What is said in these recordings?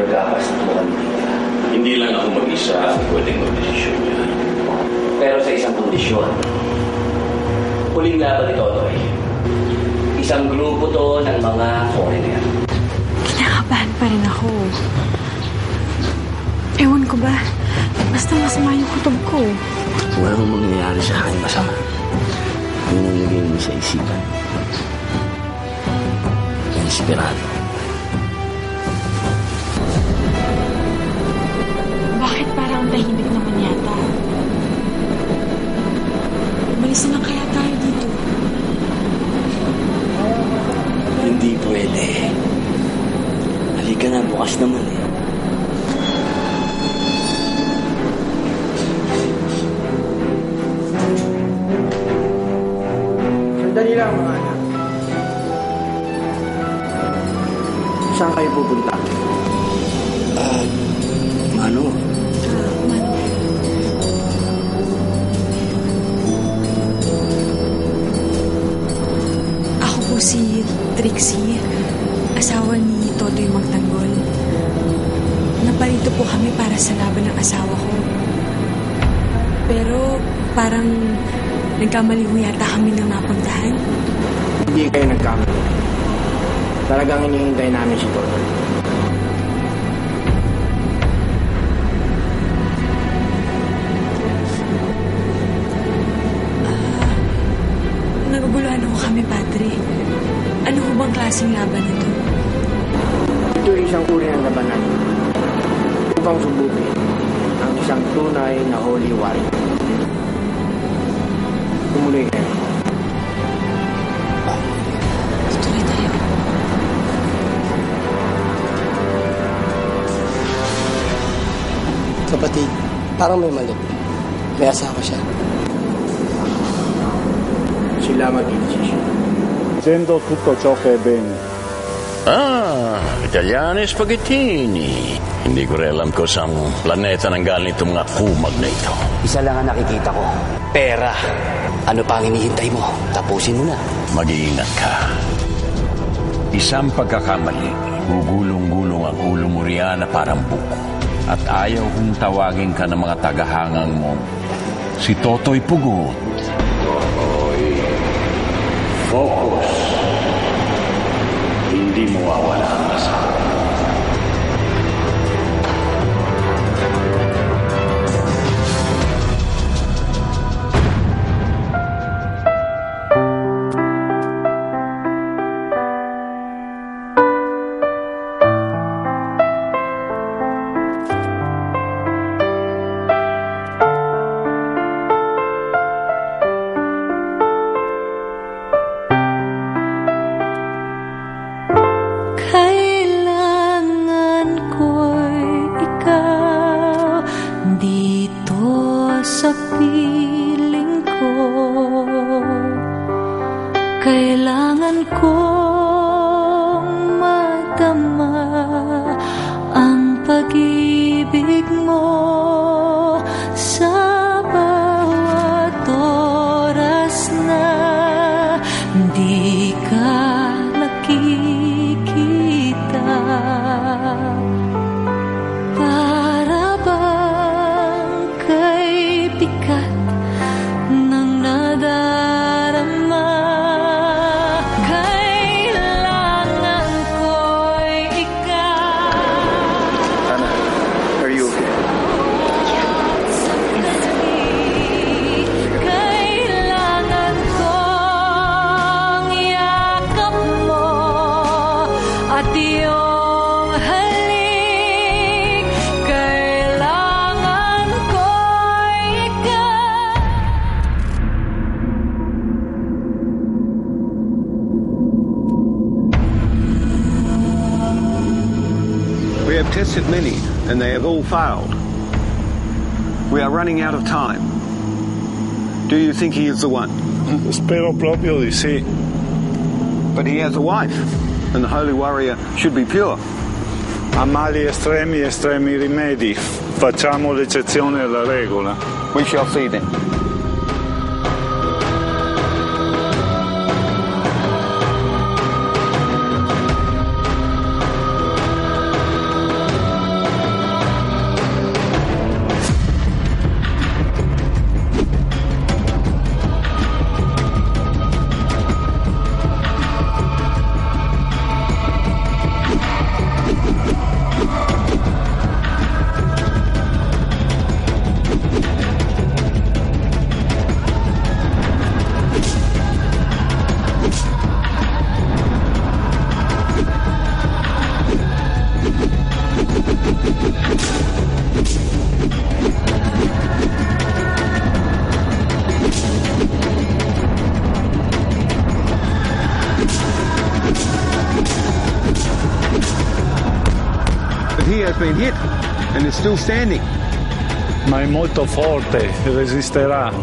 magagapas na mo kami dito. Hindi lang ako mag-isa ang pwedeng mag-desisyon niya. Pero sa isang kondisyon. Huling laban ni Totoy. Isang grupo to ng mga foreigner. Kinakabahan pa rin ako. Ewan ko ba? Basta masama yung kutob ko. Walang mangyayari sa akin masama. Yun ang lagay mo sa isipan. Desperado. Bakit parang tahimik naman yata? Umalis na kaya tayo dito? Hindi pwede. Halika na, bukas naman eh. Sandali lang mga anak. Saan kayo pupunta? Mano? Ako po si Trixie, asawa ni Totoy Magtanggol. Naparito po kami para sa laban ng asawa ko. Pero parang nagkamali ho yata kami ng napuntahan. Hindi kayo nagkamali. Talagang hinihintay namin si Totoy. Naguguluhan ho kami, Padre. Ano ho bang klaseng laban ito? Ito ay isang uri ng labanan upang subukin ang isang tunay na holy warrior. Tumuloy kayo. Tuloy tayo. Kapatid, parang may mali. May asawa siya. Sila mag-desisyon. Facendo tutto ciò che è bene. Italiani spaghettini. Hindi ko rin alam ko saan planeta nang galing itong mga kumag na ito. Isa lang ang nakikita ko. Pera. Ano pa ang hinihintay mo? Tapusin mo na. Mag-iingat ka. Isang pagkakamali, gugulong-gulong ang ulo mo riyan na parang buko. At ayaw kong tawagin ka ng mga tagahangang mo. Si Totoy Pugot. Totoy, focus. Hindi mo mawawala ang asawa. sa piling ko. Kailangan kong madama ang pag-ibig mo sa bawat oras na di ka nakikita. Para bang kay bigat ng nadarama, kailangan ko'y ikaw. Anna, are you okay? Kailangan kong yakap mo at iyong halik. Kailangan ko'y ikaw. We have tested many, and they have all failed. We are running out of time. Do you think he is the one? Spero proprio di sì. But he has a wife, and the holy warrior should be pure. A mali estremi, estremi rimedi. Facciamo l'eccezione alla regola. We shall see then. here has been hit and is still standing. Ma è molto forte, resisterà.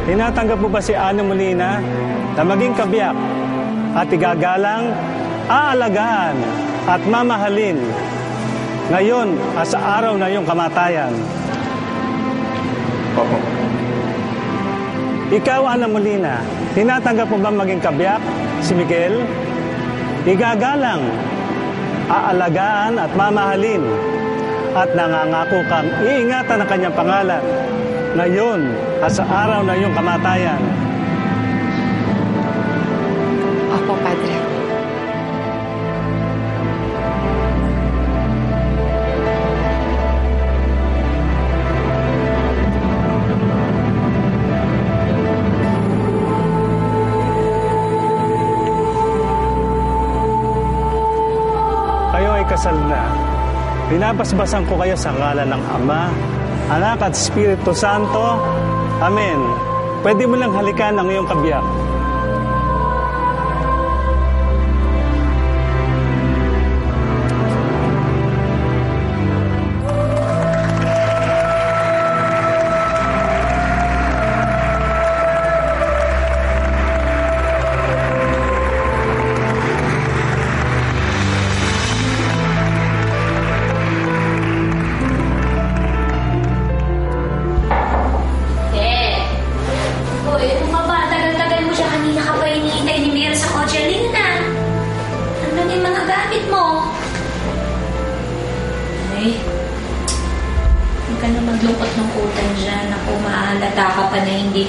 Tinatanggap mo ba si Ana Molina na maging kabiyak at igagalang, aalagaan at mamahalin ngayon sa araw na iyong kamatayan? Opo. Ikaw, Ana Molina, tinatanggap mo ba maging kabiyak si Miguel? Igagalang, aalagaan at mamahalin at nangangako kang iingatan ang kanyang pangalan ngayon at sa araw na iyong kamatayan. Opo, Padre. Kayo ay kasal na. Pinapasbasan ko kayo sa ngalan ng Ama, Anak at Espiritu Santo. Amen. Pwede mo lang halikan ang iyong kabiyak.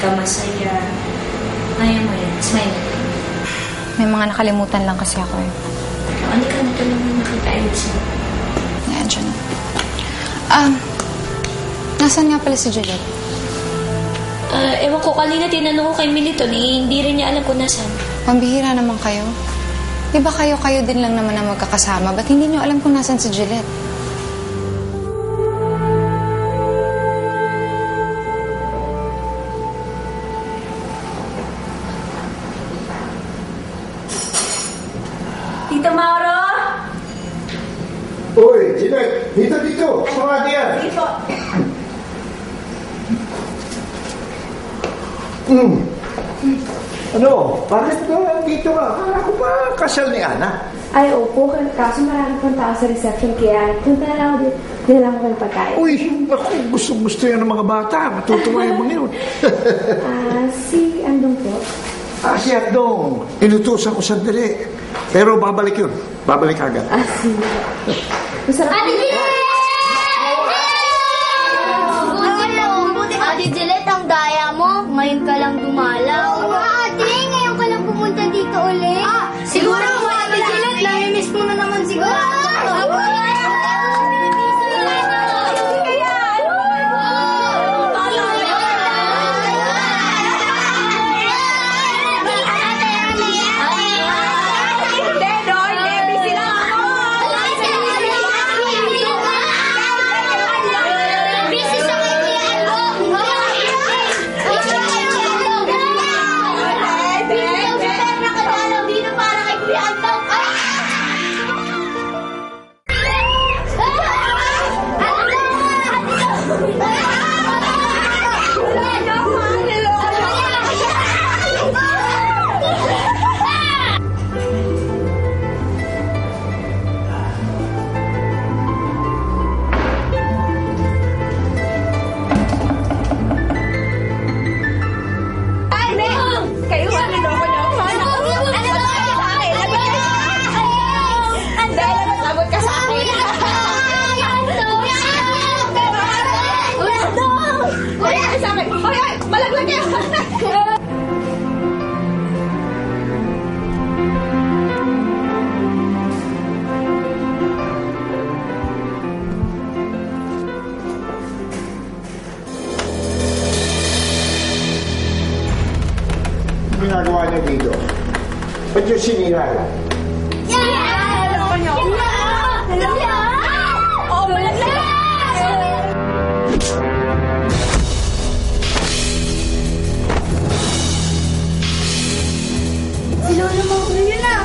Masaya. Kaya mo yan. Smile. May mga nakalimutan lang kasi ako eh. Ano ka na tulungan nakita Elsa? Ayan, dyan. Nasaan nga pala si Juliet? Ewan ko, kanina tinanong ko kay Militon hindi rin niya alam kung nasaan. Pambihira naman kayo. Di ba kayo din lang naman ang magkakasama? Ba't hindi niyo alam kung nasaan si Juliet? Tito Mauro? Uy, Juliet! Dito! Sumati yan! Dito! Ano? Bakit dito ka? Akala ko pa kasal ni Ana. Ay, opo. Kaso marami pang tao sa reception kaya punta na lang ako dito. Hindi lang ako ng pagkain. Uy, ako, gusto yan ng mga bata. Matutuwa yung mga yun. Si Andong po. Si Andong. Inutusan ko sandali. Pero babalik yun. Babalik agad. Sige. Masarap. Ate Juliet, ang daya mo. Ngayon ka lang dumalaw. Ate, ngayon ka lang pumunta dito ulit. Siguro mo, Ate Juliet, nami-miss mo na naman siguro. Ba't yung sinira yan? Sino naman ko yun ah?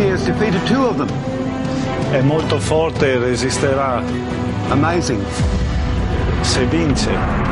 He has defeated 2 of them. È molto forte e resisterà. Amazing. Se vince.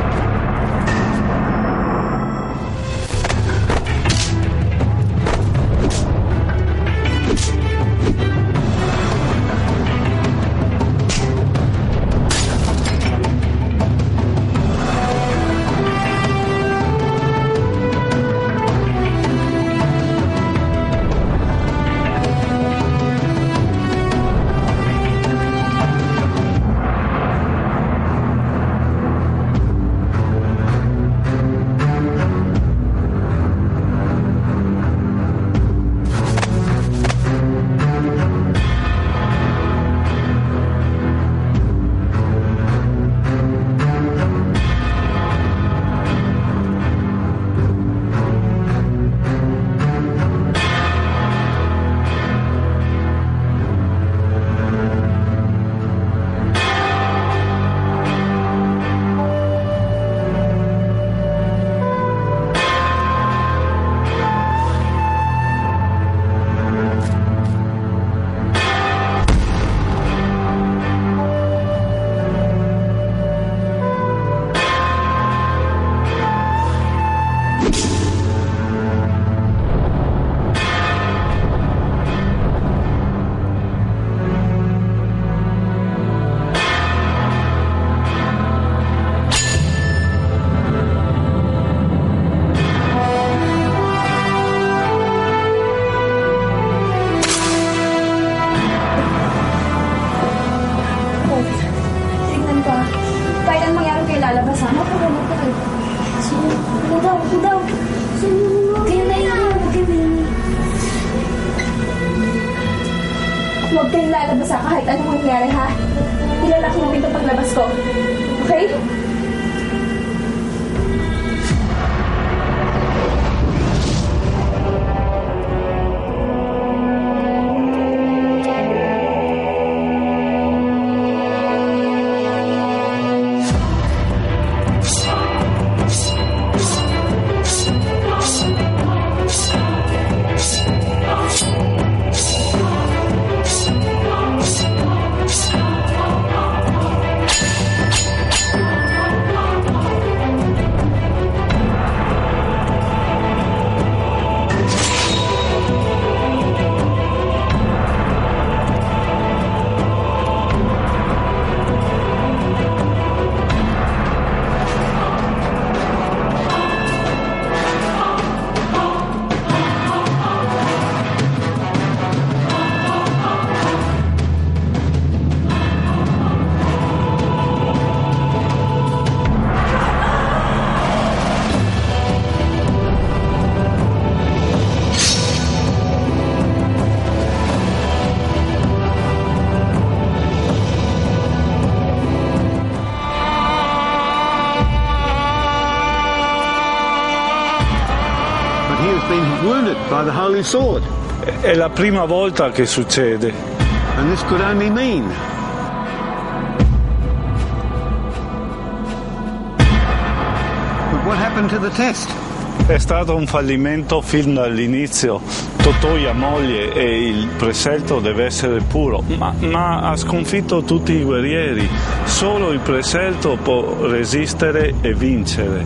Huwag kayong lalabas kahit anong mangyari, ha? Ilalak mo ito paglabas ko. Okay? he has been wounded by the Holy Sword. È la prima volta che succede. And this could only mean but what happened to the test? È stato un fallimento fin dall'inizio. Totoia moglie e il preselto deve essere puro, ma ha sconfitto tutti i guerrieri. Solo il preselto può resistere e vincere.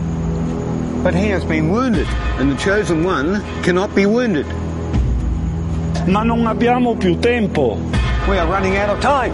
But he has been wounded, and the chosen one cannot be wounded. Ma non abbiamo più tempo. We are running out of time.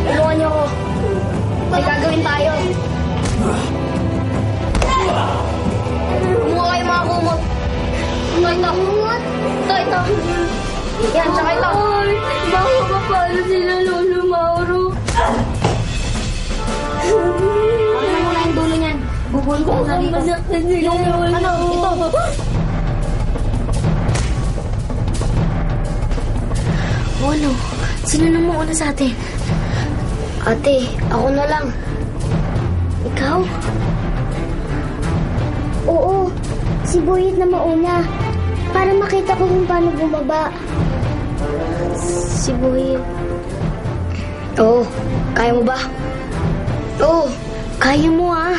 Tulungan niyo ako. May gagawin tayo. Kumuha kayo mga kumot. Ito. Ito. Yan, tsaka ito. Baka mapalo sila, Lolo Mauro. Ako na muna yung dulo niyan. Bubuhin ko muna dito. Yung, ito. O ano? Sino na mauna sa atin? Ate, ako na lang. Ikaw? Oo, si Boyet na mauna. Para makita ko kung paano bumaba. Si Boyet. Oo, kaya mo ba? Oo, kaya mo ah.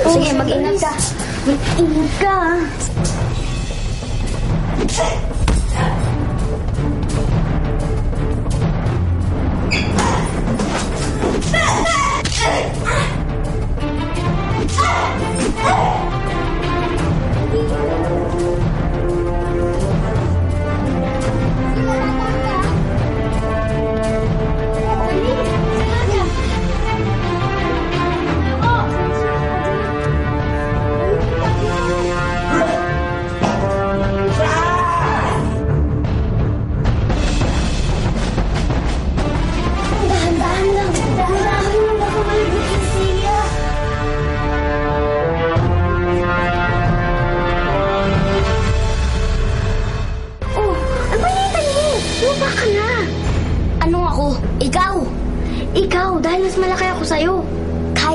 Sige, mag-ingat ka. Mag-ingat ka ah. Dahan-dahan lang. Dahan-dahan lang.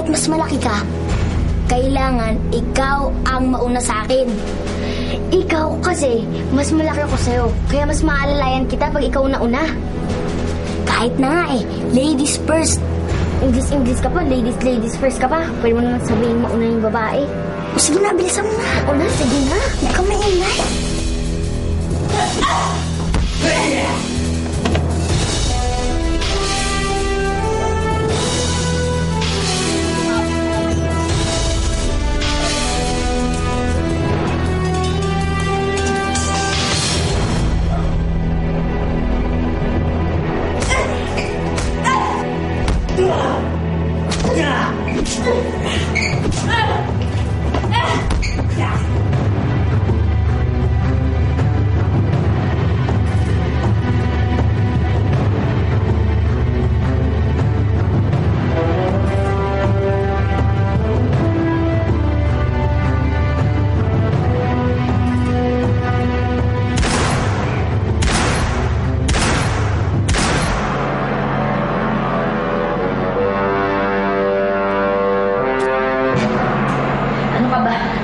kahit mas malaki ka, kailangan ikaw ang mauna sa akin. Ikaw kasi, mas malaki ako sa'yo. Kaya mas maalalayan kita pag ikaw nauna. Kahit na nga ladies first. English ka pa, ladies first ka pa. Pwede mo naman sabihin mauna yung babae. O sige na, bilisan mo na. Mauna, sige na. Huwag ka maingay.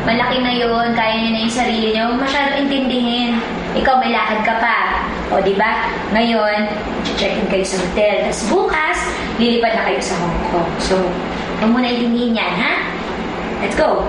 Malaki na yun, kaya niyo na yung sarili niyo. Huwag masyadong intindihin. Ikaw, may lakad ka pa. O, diba? Ngayon, check-in kayo sa hotel. Tapos bukas, lilipad na kayo sa Hong Kong. So, huwag mo na intindihin yan, ha? Let's go!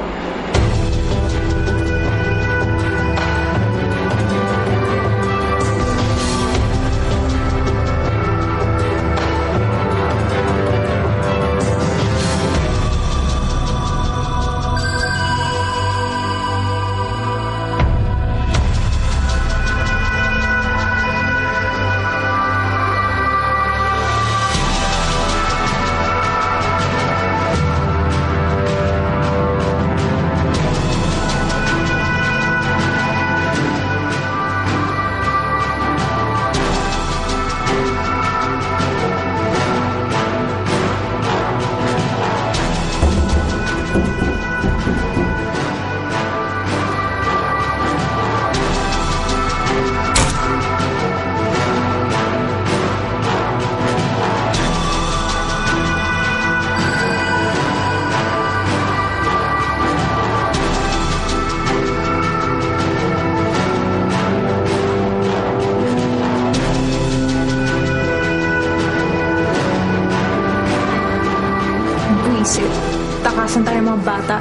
Takasan tayo mga bata.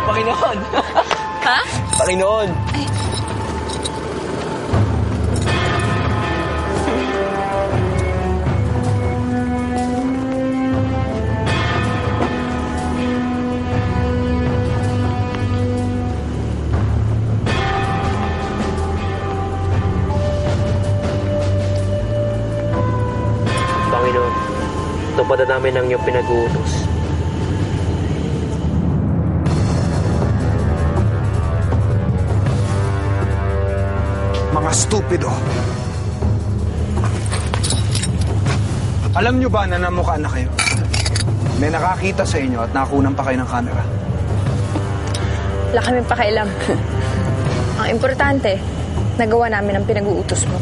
Panginoon. Ha? Panginoon. Ay. Panginoon, tupadan namin ang iyong pinag-uutos. Mga stupido. Alam nyo ba na namukha na kayo? May nakakita sa inyo at nakunan pa kayo ng camera. Wala kami pakialam. Ang importante, nagawa namin ang pinag-uutos mo.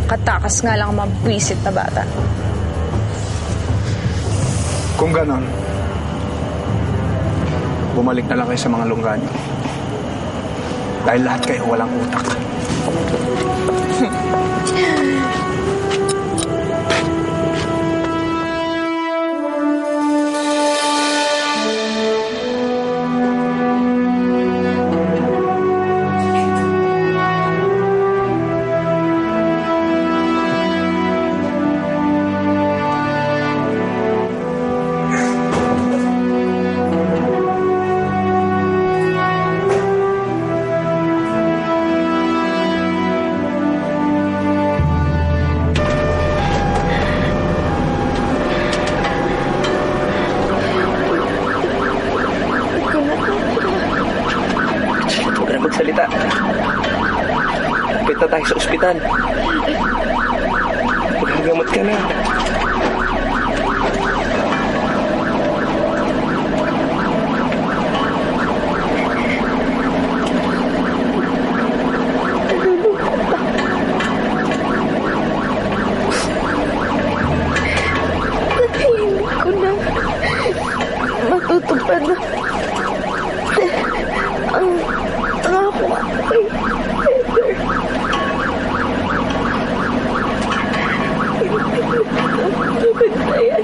Katakas nga lang ang mga buwisit na bata. Kung ganon, bumalik na lang kayo sa mga lungga niyo. Dahil lahat kayo walang utak. Kita tayo sa ospital. Magagamot ka na. Matutupad na ang pangako kay Heather. Matutupad na yan.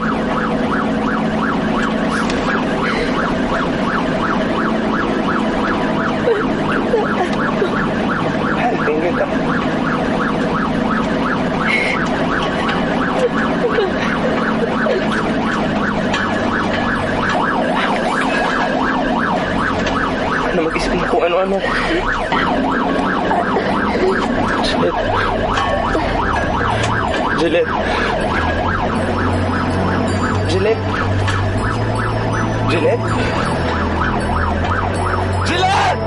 Tingin ka. Mag-isip na kung ano-ano. Gillette. Gillette. Gillette. Gillette!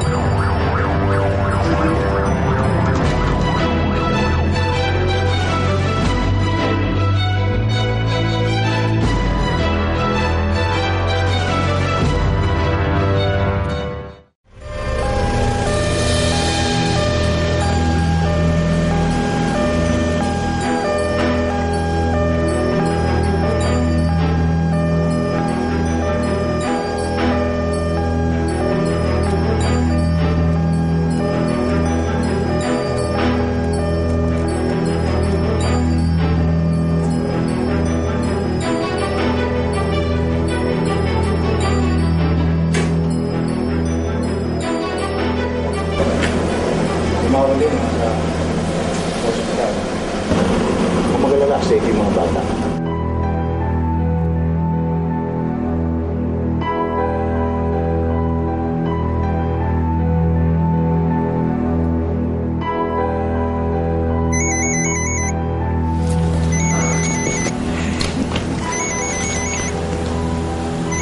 Tumawag din sa hospital. Kung magalala, safe yung mga bata.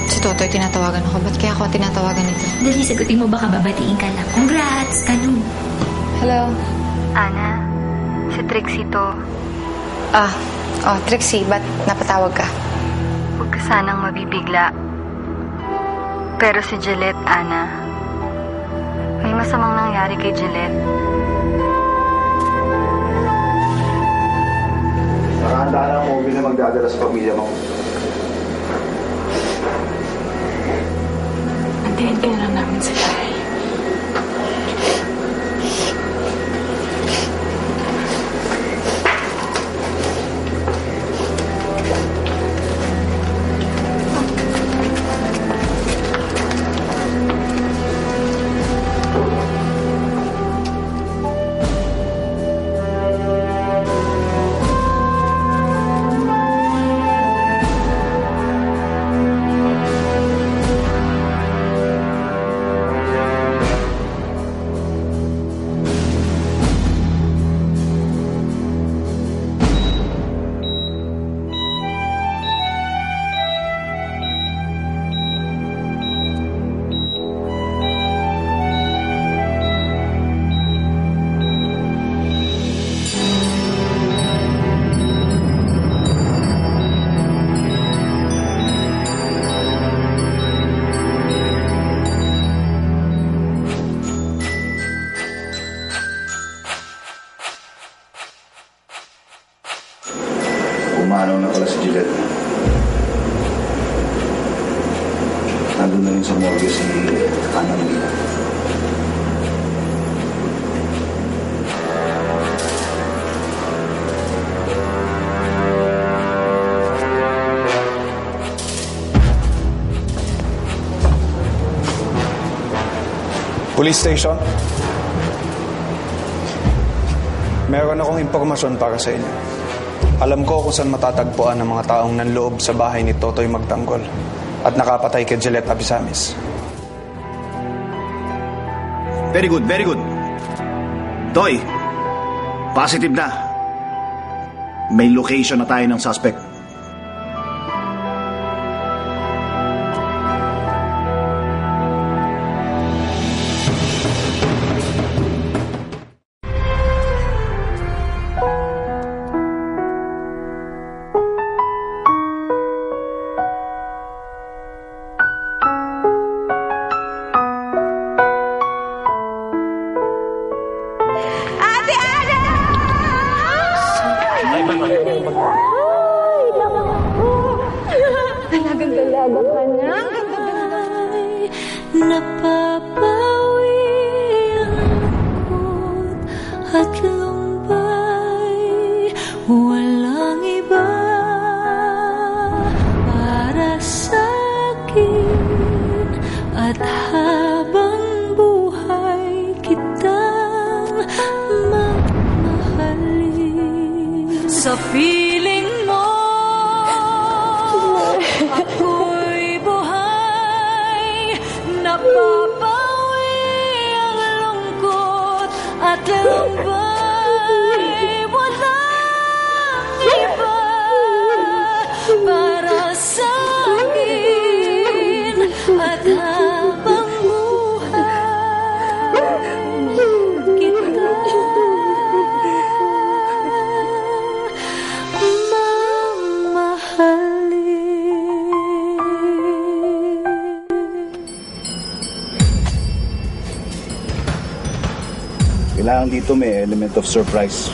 Si Totoy tinatawagan ako. Ba't kaya ako tinatawagan nito? Dali, sagutin mo, baka babatiin ka lang. Congrats! Ganun. Hello? Ana, si Trixie to. Trixie, ba't napatawag ka? Huwag ka sanang mabibigla. Pero si Gillette, Ana, may masamang nangyari kay Gillette. Nakahanda na ang mobile na magdadala sa pamilya mo. Antayin ka na lang namin sa bahay. Umanaw na pala si Gillette. Nandun na rin sa morgue si Ana Molina. Police station. Meron akong impormasyon para sa inyo. Alam ko kung saan matatagpuan ang mga taong nanloob sa bahay ni Totoy Magtanggol at nakapatay kay Gillette Abisamis. Very good, very good. Toy, positive na. May location na tayo ng suspect. Nagagalaga ka na. Napapawi ang lungkot at lumbay. Walang iba para sa'kin. At habang buhay kitang mamahalin. Sa piling mo ako'y buhay. Napapawi ang lungkot at lumbay. Walang iba para sa'kin. At habang buhay kita Kailangan dito may element of surprise.